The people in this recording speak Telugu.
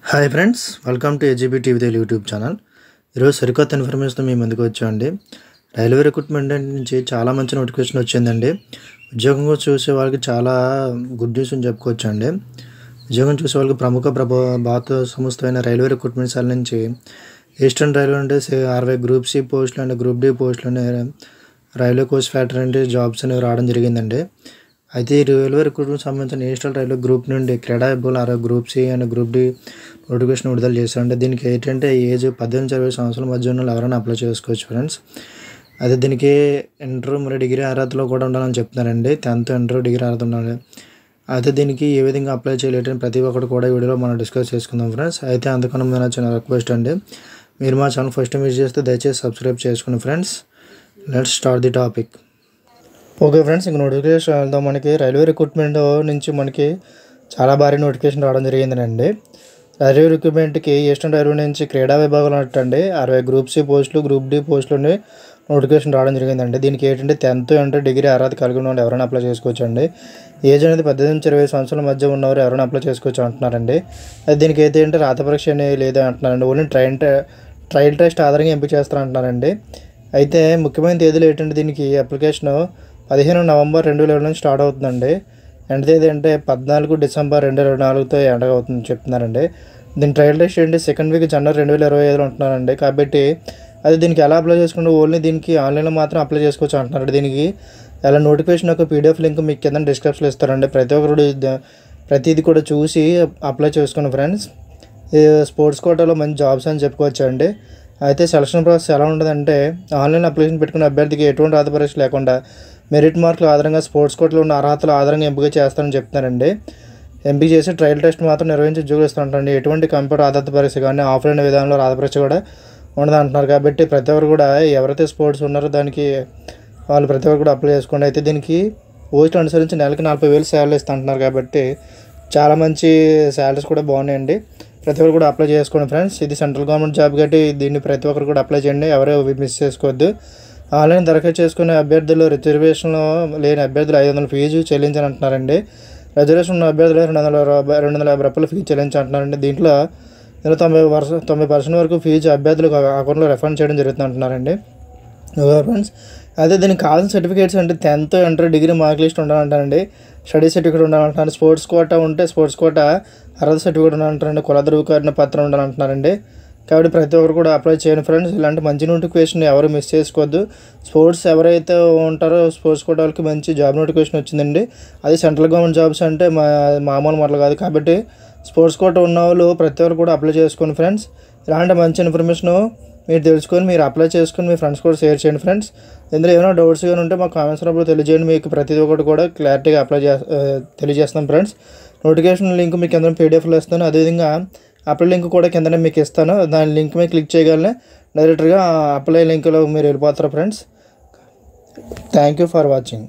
Hi friends, welcome to ACB TV Telugu YouTube channel. ఈరోజు సరికొత్త ఇన్ఫర్మేషన్తో మీ ముందుకు వచ్చామండి. రైల్వే రిక్రూట్మెంట్ నుంచి చాలా మంచి నోటిఫికేషన్ వచ్చిందండి. ఉద్యోగం చూసే వాళ్ళకి చాలా గుడ్ న్యూస్ అని చెప్పుకోవచ్చు అండి. ఉద్యోగం చూసే వాళ్ళకి ప్రముఖ భారత సంస్థ అయిన రైల్వే రిక్రూట్మెంట్ సెల్ నుంచి ఈస్టర్న్ రైల్వే అంటే 60 గ్రూప్ సి పోస్టులు అండ్ గ్రూప్ డి పోస్టులు రైల్వే కోచ్ ఫ్యాక్టరీ అంటే జాబ్స్ అనేవి రావడం జరిగిందండి. అయితే ఈ రైల్వే రిక్రూట్మెంట్ సంబంధించిన నేషనల్ రైల్వే గ్రూప్ నుండి క్రీడా విభాగంలో group C and group D notification విడుదల చేశారంటే దీనికి ఏంటంటే ఏజ్ 18-20 సంవత్సరాల మధ్య ఉన్న ఎవరైనా అప్లై చేసుకోవచ్చు ఫ్రెండ్స్. అదే దీనికి ఇంటర్ మరియు డిగ్రీ అర్హతలో కూడా ఉండాలని చెప్తున్నారండి. 10th ఇంటర్ డిగ్రీ అర్హత ఉండాలి. అయితే దీనికి ఏ విధంగా అప్లై చేయలేదని ప్రతి ఒక్కటి కూడా ఈ వీడియోలో మనం డిస్కస్ చేసుకుందాం ఫ్రెండ్స్. అయితే అందుకని మన చిన్న రిక్వెస్ట్ అండి, మీరు మా ఛానల్ ఫస్ట్ టైం విజిట్ చేస్తే దయచేసి సబ్స్క్రైబ్ చేసుకోండి friends. Let's start the topic. Okay friends, ఇంక నోటిఫికేషన్ వెళ్దాం. మనకి రైల్వే రిక్రూట్మెంట్ నుంచి మనకి చాలా భారీ నోటిఫికేషన్ రావడం జరిగిందండి. రైల్వే రిక్రూట్మెంట్కి ఈస్టర్న్ రైల్వే నుంచి క్రీడా విభాగంలో అండి 60 గ్రూప్ సి పోస్టులు గ్రూప్ డి పోస్టులని నోటిఫికేషన్ రావడం జరిగిందండి. దీనికి ఏంటంటే 10th ఇంటర్ డిగ్రీ అర్హత కలిగి ఉన్న వాళ్ళు ఎవరైనా అప్లై చేసుకోవచ్చు అండి. ఏజ్ అనేది 18-20 సంవత్సరాల మధ్య ఉన్నవారు ఎవరైనా అప్లై చేసుకోవచ్చు అంటున్నారండి. అది దీనికి అయితే ఏంటంటే రాత పరీక్ష అనేది లేదా అంటున్నారండి. ఓన్లీ ట్రయల్ టెస్ట్ ఆధారంగా ఎంపిక చేస్తారంటున్నారండి. అయితే ముఖ్యమైన తేదీలు ఏంటంటే దీనికి అప్లికేషన్ 15 నవంబర్ 2020 నుంచి స్టార్ట్ అవుతుందండి. ఎండ్ తేదీ అంటే 14 డిసెంబర్ 2024తో ఎండ్ అవుతుంది చెప్తున్నారండి. దీని ట్రయల్ టెస్ట్ ఏంటి సెకండ్ వీక్ జనవరి 2025లో ఉంటున్నారండి. కాబట్టి అది దీనికి ఎలా అప్లై చేసుకుంటే ఓన్లీ దీనికి ఆన్లైన్లో మాత్రం అప్లై చేసుకోవచ్చు అంటున్నారు. దీనికి ఎలా నోటిఫికేషన్ యొక్క పీడిఎఫ్ లింక్ మీకు కింద డిస్క్రిప్షన్లో ఇస్తారండి. ప్రతి ఒక్కరు ప్రతిదీ కూడా చూసి అప్లై చేసుకోండి ఫ్రెండ్స్. స్పోర్ట్స్ కోటాలో మంచి జాబ్స్ అని చెప్పుకోవచ్చు అండి. అయితే సెలక్షన్ ప్రాసెస్ ఎలా ఉంటుందంటే ఆన్లైన్ అప్లికేషన్ పెట్టుకున్న అభ్యర్థికి ఎటువంటి రాత పరీక్ష లేకుండా మెరిట్ మార్కుల ఆధారంగా స్పోర్ట్స్ కోటాలో ఉన్న అర్హతల ఆధారంగా ఎంపిక చేస్తారని చెప్తున్నారండి. ఎంపిక చేసి ట్రయల్ టెస్ట్ మాత్రం నిర్వహించి ఉద్యోగులు ఇస్తుంటారండి. ఎటువంటి కంప్యూటర్ ఆధారిత పరీక్ష కానీ ఆఫ్లైన్ విధానంలో రాత పరీక్ష కూడా ఉండదు అంటున్నారు. కాబట్టి ప్రతి ఒక్కరు కూడా ఎవరైతే స్పోర్ట్స్ ఉన్నారో దానికి వాళ్ళు ప్రతి ఒక్కరు కూడా అప్లై చేసుకోండి. అయితే దీనికి పోస్ట్ అనుసరించి నెలకి 40,000 శాలరీ ఇస్తుంటున్నారు. కాబట్టి చాలా మంచి శాలరీస్ కూడా బాగున్నాయండి. ప్రతి ఒక్కరు కూడా అప్లై చేసుకోండి ఫ్రెండ్స్. ఇది సెంట్రల్ గవర్నమెంట్ జాబ్ కాబట్టి దీన్ని ప్రతి ఒక్కరు కూడా అప్లై చేయండి. ఎవరో మిస్ చేసుకోవద్దు. ఆన్లైన్ దరఖాస్తు చేసుకునే అభ్యర్థులు రిజర్వేషన్లో లేని అభ్యర్థులు 500 ఫీజు చెల్లించని అంటున్నారండి. రిజర్వేషన్ ఉన్న అభ్యర్థులు 250 రూపాయలు ఫీజు చెల్లించంటున్నారండి. దీంట్లో 90% వరకు ఫీజు అభ్యర్థులకు అకౌంట్లో రిఫండ్ చేయడం జరుగుతుంది అంటున్నారండి ఫ్రెండ్స్. అదే దీనికి కావాల్సిన సర్టిఫికేట్స్ అంటే 10th inter degree mark list ఉండాలంటారండి. స్టడీ సర్టిఫికేట్ ఉండాలంటున్నారు. స్పోర్ట్స్ కోటా ఉంటే స్పోర్ట్స్ కోటా అర్హత సర్టిఫికేట్ ఉండాలంటారండి. కుల ధృవీకరణ పత్రం ఉండాలంటున్నారండి. కాబట్టి ప్రతి ఒక్కరు కూడా అప్లై చేయండి ఫ్రెండ్స్. ఇలాంటి మంచి నోటిఫికేషన్ ఎవరు మిస్ చేసుకోవద్దు. స్పోర్ట్స్ ఎవరైతే ఉంటారో స్పోర్ట్స్ కోటా వాళ్ళకి మంచి జాబ్ నోటిఫికేషన్ వచ్చిందండి. అది సెంట్రల్ గవర్నమెంట్ జాబ్స్ అంటే మామూలు మాటలు కాదు. కాబట్టి స్పోర్ట్స్ కోటా ఉన్న వాళ్ళు ప్రతి ఒక్కరు కూడా అప్లై చేసుకోండి ఫ్రెండ్స్. ఇలాంటి మంచి ఇన్ఫర్మేషన్ మీరు తెలుసుకొని మీరు అప్లై చేసుకొని మీ ఫ్రెండ్స్ కూడా షేర్ చేయండి ఫ్రెండ్స్. ఇందులో ఏమైనా డౌట్స్ కానీ ఉంటే మాకు కామెంట్స్ రూపంలో తెలియజేయండి. మీకు ప్రతి ఒక్కటి కూడా క్లారిటీగా తెలియజేస్తాం ఫ్రెండ్స్. నోటిఫికేషన్ లింక్ మీకు కింద పీడిఎఫ్లో ఇస్తాను. అదేవిధంగా అప్లై లింక్ కూడా కిందనే మీకు ఇస్తాను. దాని లింక్ మీద క్లిక్ చేయగలనే డైరెక్ట్గా అప్లై లింక్లో మీరు వెళ్ళిపోతారు friends. Thank you for watching.